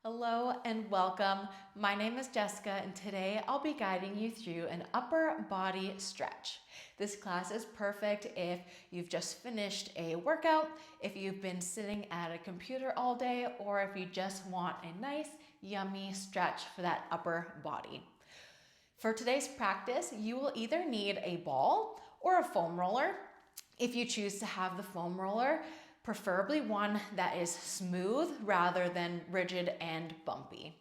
Hello and welcome. My name is Jessica and today I'll be guiding you through an upper body stretch. This class is perfect if you've just finished a workout, if you've been sitting at a computer all day, or if you just want a nice, yummy stretch for that upper body. For today's practice, you will either need a ball or a foam roller. If you choose to have the foam roller, preferably one that is smooth rather than rigid and bumpy.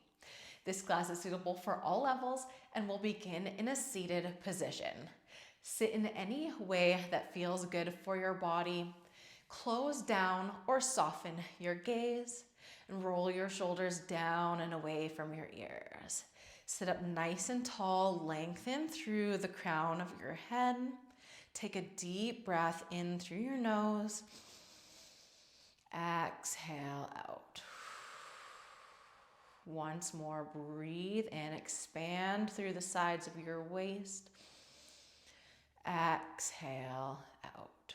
This class is suitable for all levels and will begin in a seated position. Sit in any way that feels good for your body. Close down or soften your gaze and roll your shoulders down and away from your ears. Sit up nice and tall, lengthen through the crown of your head. Take a deep breath in through your nose. Exhale out. Once more, breathe in, expand through the sides of your waist. Exhale out.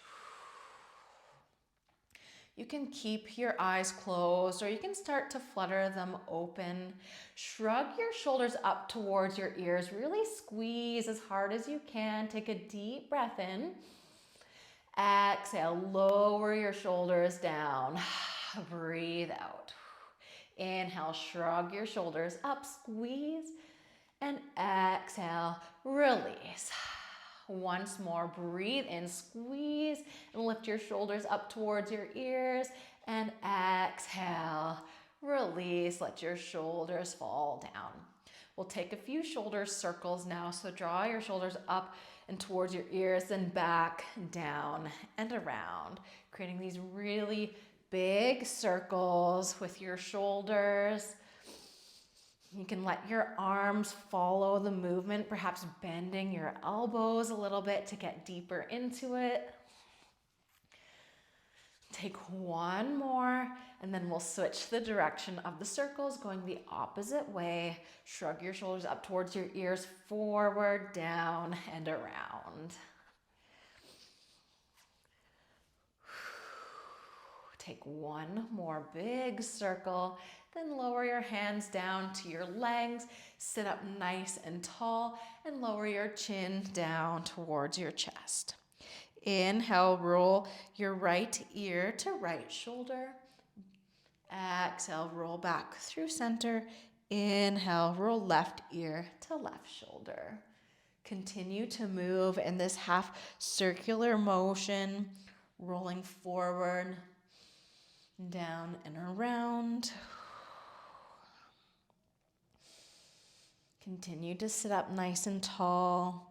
You can keep your eyes closed or you can start to flutter them open. Shrug your shoulders up towards your ears. Really squeeze as hard as you can. Take a deep breath in. Exhale, lower your shoulders down. Breathe out. Inhale, shrug your shoulders up, squeeze, and exhale, release. Once more, breathe in, squeeze, and lift your shoulders up towards your ears, and exhale, release, let your shoulders fall down. We'll take a few shoulder circles now, so draw your shoulders up and towards your ears, then back, down, and around, creating these really big circles with your shoulders. You can let your arms follow the movement, perhaps bending your elbows a little bit to get deeper into it. Take one more, and then we'll switch the direction of the circles, going the opposite way. Shrug your shoulders up towards your ears, forward, down, and around. Take one more big circle, then lower your hands down to your legs, sit up nice and tall, and lower your chin down towards your chest. Inhale, roll your right ear to right shoulder. Exhale, roll back through center. Inhale, roll left ear to left shoulder. Continue to move in this half circular motion, rolling forward, down and around. Continue to sit up nice and tall.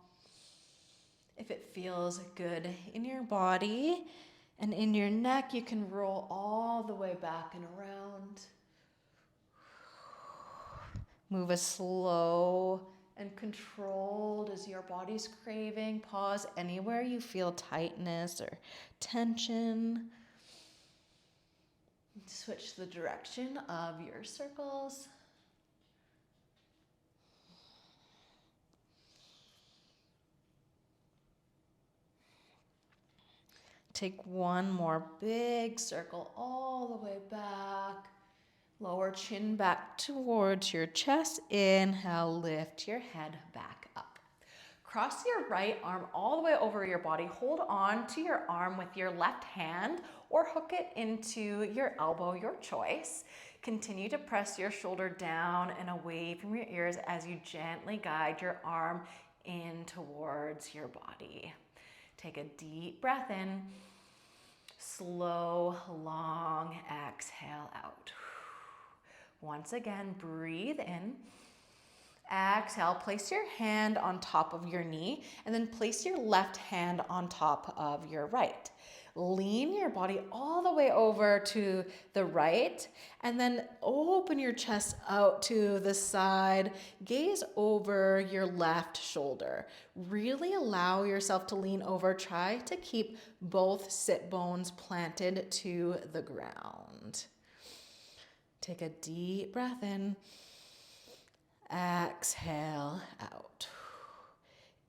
If it feels good in your body and in your neck, you can roll all the way back and around. Move as slow and controlled as your body's craving. Pause anywhere you feel tightness or tension. Switch the direction of your circles. Take one more big circle all the way back. Lower chin back towards your chest. Inhale, lift your head back up. Cross your right arm all the way over your body. Hold on to your arm with your left hand or hook it into your elbow, your choice. Continue to press your shoulder down and away from your ears as you gently guide your arm in towards your body. Take a deep breath in. Slow, long exhale out. Once again, breathe in. Exhale, place your hand on top of your knee and then place your left hand on top of your right. Lean your body all the way over to the right and then open your chest out to the side. Gaze over your left shoulder. Really allow yourself to lean over. Try to keep both sit bones planted to the ground. Take a deep breath in. Exhale out.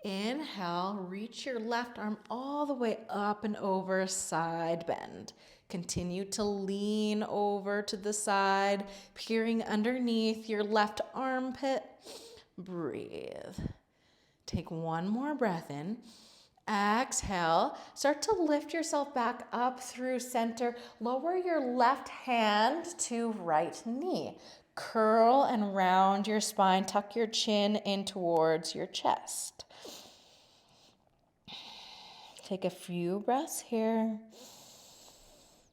Inhale, reach your left arm all the way up and over, side bend. Continue to lean over to the side, peering underneath your left armpit. Breathe. Take one more breath in. Exhale. Start to lift yourself back up through center. Lower your left hand to right knee. Curl and round your spine. Tuck your chin in towards your chest. Take a few breaths here.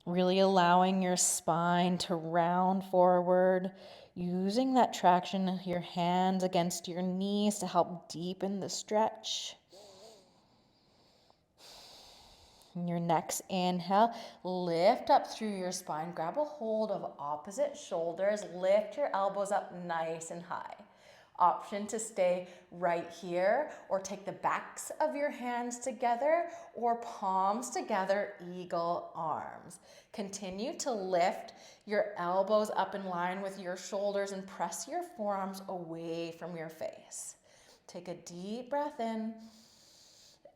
Really allowing your spine to round forward. Using that traction of your hands against your knees to help deepen the stretch. Your next inhale, lift up through your spine. Grab a hold of opposite shoulders. Lift your elbows up nice and high. Option to stay right here or take the backs of your hands together or palms together, eagle arms. Continue to lift your elbows up in line with your shoulders and press your forearms away from your face. Take a deep breath in.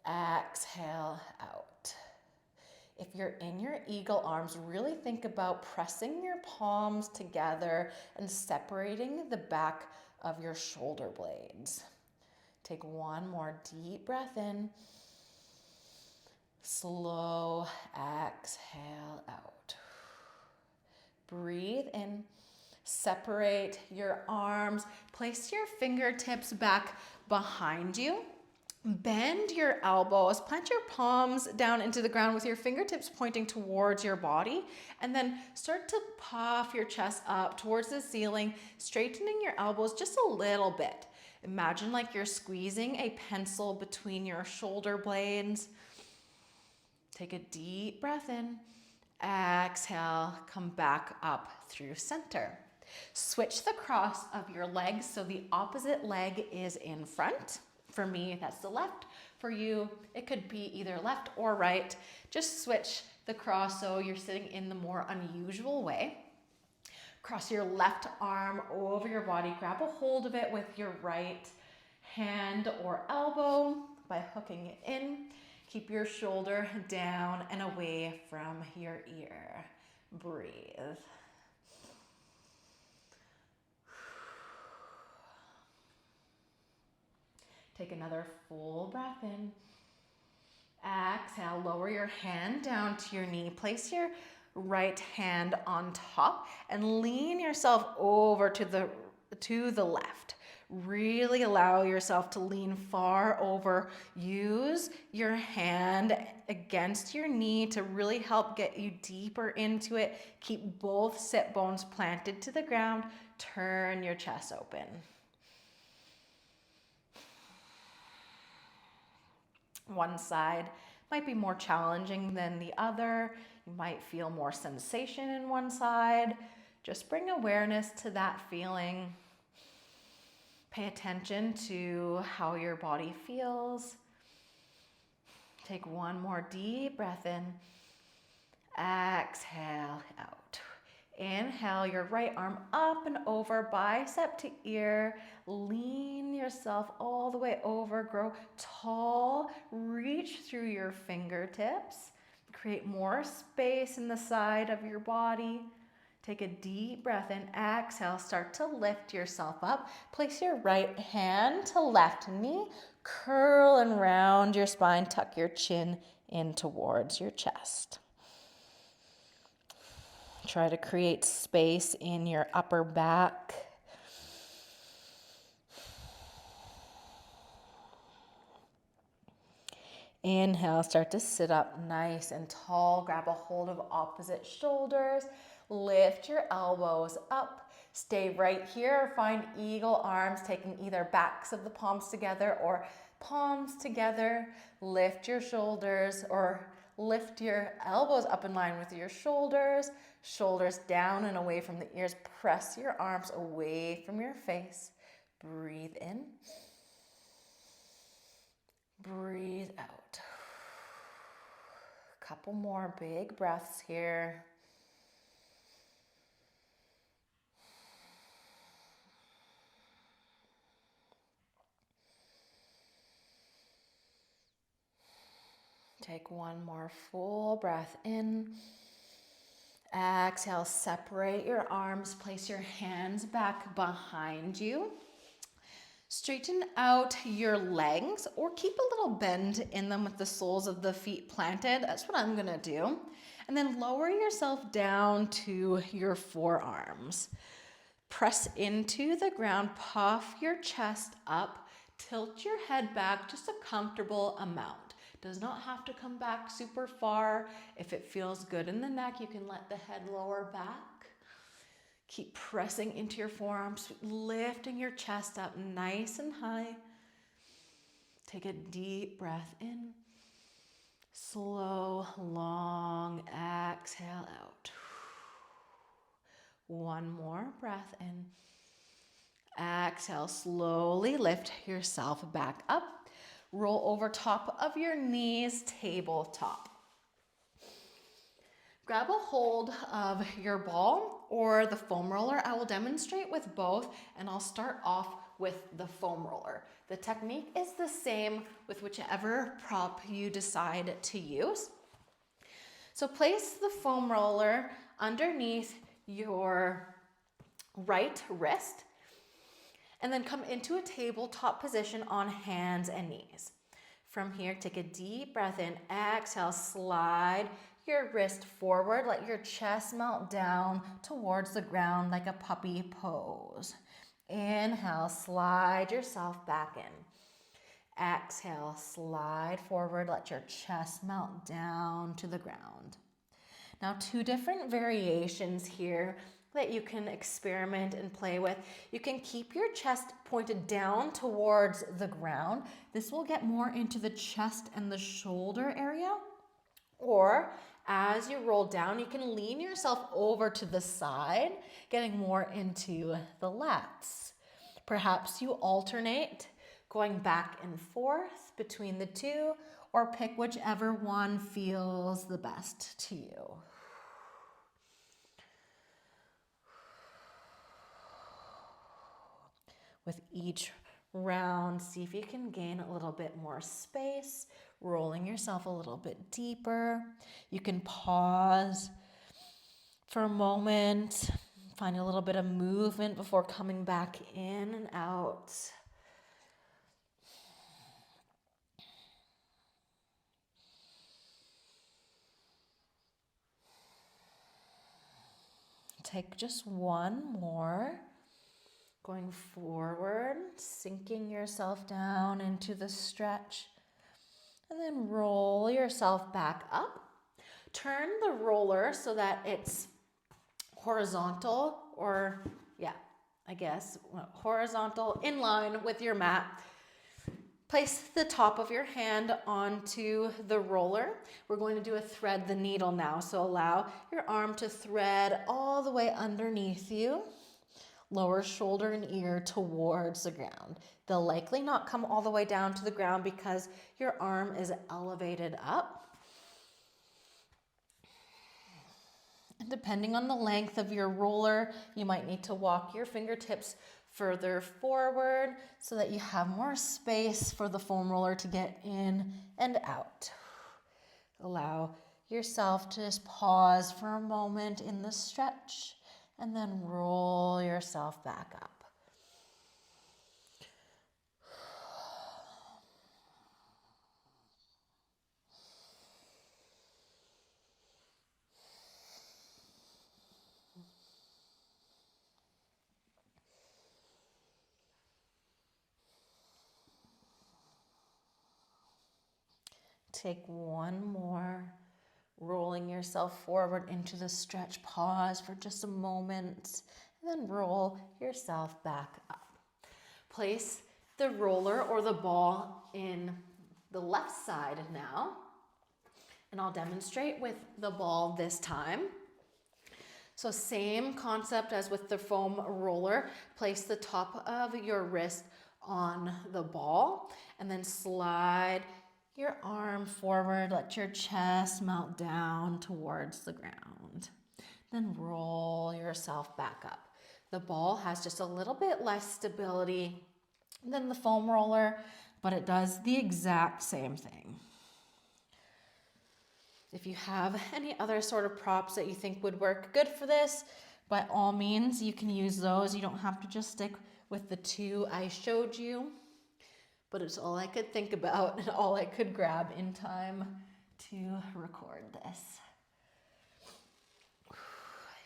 Exhale out. If you're in your eagle arms, really think about pressing your palms together and separating the back of your shoulder blades. Take one more deep breath in. Slow exhale out. Breathe in. Separate your arms. Place your fingertips back behind you. Bend your elbows, plant your palms down into the ground with your fingertips pointing towards your body, and then start to puff your chest up towards the ceiling, straightening your elbows just a little bit. Imagine like you're squeezing a pencil between your shoulder blades. Take a deep breath in. Exhale, come back up through center. Switch the cross of your legs so the opposite leg is in front. For me, that's the left. For you, it could be either left or right. Just switch the cross so you're sitting in the more unusual way. Cross your left arm over your body. Grab a hold of it with your right hand or elbow by hooking it in. Keep your shoulder down and away from your ear. Breathe. Take another full breath in. Exhale, lower your hand down to your knee. Place your right hand on top and lean yourself over to the left. Really allow yourself to lean far over. Use your hand against your knee to really help get you deeper into it. Keep both sit bones planted to the ground. Turn your chest open. One side might be more challenging than the other. You might feel more sensation in one side. Just bring awareness to that feeling. Pay attention to how your body feels. Take one more deep breath in. Exhale out. Inhale your right arm up and over, bicep to ear. Lean yourself all the way over. Grow tall. Reach through your fingertips. Create more space in the side of your body. Take a deep breath in. Exhale. Start to lift yourself up. Place your right hand to left knee. Curl and round your spine. Tuck your chin in towards your chest. Try to create space in your upper back. Inhale, start to sit up nice and tall. Grab a hold of opposite shoulders. Lift your elbows up. Stay right here. Find eagle arms, taking either backs of the palms together or palms together. Lift your shoulders or lift your elbows up in line with your shoulders. Shoulders down and away from the ears. Press your arms away from your face. Breathe in. Breathe out. Couple more big breaths here. Take one more full breath in. Exhale, separate your arms, place your hands back behind you. Straighten out your legs or keep a little bend in them with the soles of the feet planted. That's what I'm gonna do. And then lower yourself down to your forearms. Press into the ground, puff your chest up, tilt your head back just a comfortable amount. Does not have to come back super far. If it feels good in the neck, you can let the head lower back. Keep pressing into your forearms, lifting your chest up nice and high. Take a deep breath in. Slow, long exhale out. One more breath in. Exhale, slowly lift yourself back up. Roll over top of your knees, tabletop. Grab a hold of your ball or the foam roller. I will demonstrate with both, and I'll start off with the foam roller. The technique is the same with whichever prop you decide to use. So place the foam roller underneath your right wrist, and then come into a tabletop position on hands and knees. From here, take a deep breath in. Exhale, slide your wrist forward. Let your chest melt down towards the ground like a puppy pose. Inhale, slide yourself back in. Exhale, slide forward. Let your chest melt down to the ground. Now, two different variations here that you can experiment and play with. You can keep your chest pointed down towards the ground. This will get more into the chest and the shoulder area. Or as you roll down, you can lean yourself over to the side, getting more into the lats. Perhaps you alternate going back and forth between the two, or pick whichever one feels the best to you. With each round, see if you can gain a little bit more space, rolling yourself a little bit deeper. You can pause for a moment, find a little bit of movement before coming back in and out. Take just one more. Going forward, sinking yourself down into the stretch, and then roll yourself back up. Turn the roller so that it's horizontal, or horizontal in line with your mat. Place the top of your hand onto the roller. We're going to do a thread the needle now, so allow your arm to thread all the way underneath you. Lower shoulder and ear towards the ground. They'll likely not come all the way down to the ground because your arm is elevated up. And depending on the length of your roller, you might need to walk your fingertips further forward so that you have more space for the foam roller to get in and out. Allow yourself to just pause for a moment in the stretch, and then roll yourself back up. Take one more, rolling yourself forward into the stretch. Pause for just a moment, and then roll yourself back up. Place the roller or the ball in the left side now, and I'll demonstrate with the ball this time. So same concept as with the foam roller. Place the top of your wrist on the ball, and then slide your arm forward. Let your chest melt down towards the ground. Then roll yourself back up. The ball has just a little bit less stability than the foam roller, but it does the exact same thing. If you have any other sort of props that you think would work good for this, by all means, you can use those. You don't have to just stick with the two I showed you, but it's all I could think about and all I could grab in time to record this.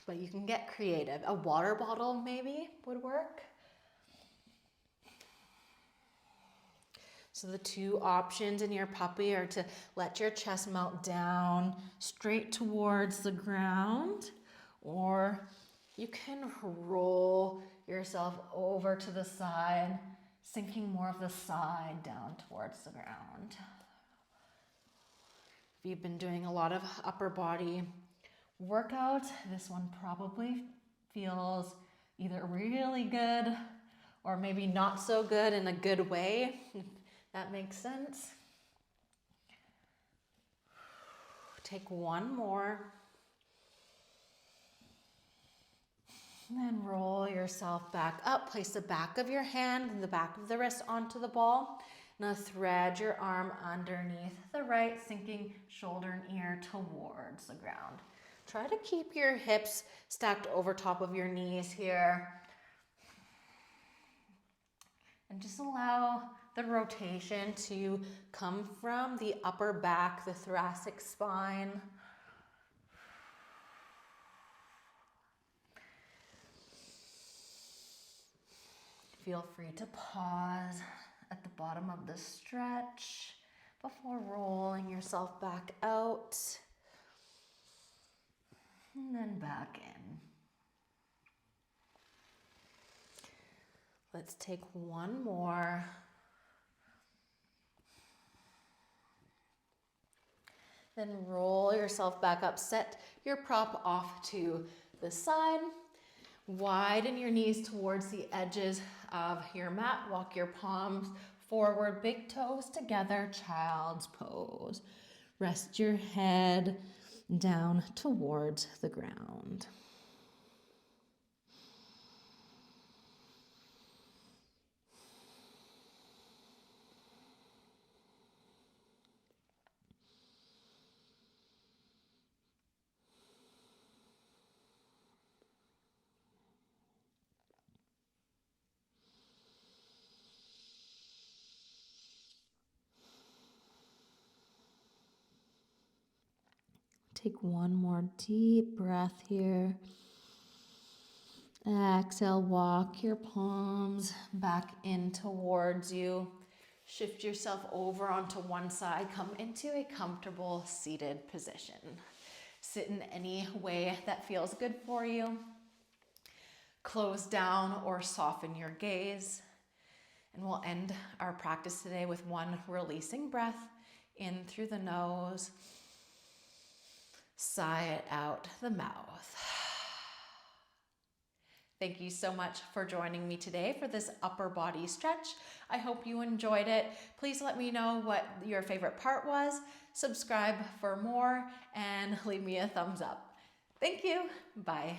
But you can get creative. A water bottle maybe would work. So the two options in your puppy are to let your chest melt down straight towards the ground, or you can roll yourself over to the side, sinking more of the side down towards the ground. If you've been doing a lot of upper body workout, this one probably feels either really good or maybe not so good in a good way, if that makes sense. Take one more. And then roll yourself back up. Place the back of your hand and the back of the wrist onto the ball. Now thread your arm underneath the right, sinking shoulder and ear towards the ground. Try to keep your hips stacked over top of your knees here. And just allow the rotation to come from the upper back, the thoracic spine. Feel free to pause at the bottom of the stretch before rolling yourself back out. And then back in. Let's take one more. Then roll yourself back up. Set your prop off to the side. Widen your knees towards the edges of your mat. Walk your palms forward, big toes together, child's pose. Rest your head down towards the ground. Take one more deep breath here. Exhale, walk your palms back in towards you. Shift yourself over onto one side. Come into a comfortable seated position. Sit in any way that feels good for you. Close down or soften your gaze. And we'll end our practice today with one releasing breath in through the nose. Sigh it out the mouth. Thank you so much for joining me today for this upper body stretch. I hope you enjoyed it. Please let me know what your favorite part was. Subscribe for more and leave me a thumbs up. Thank you. Bye.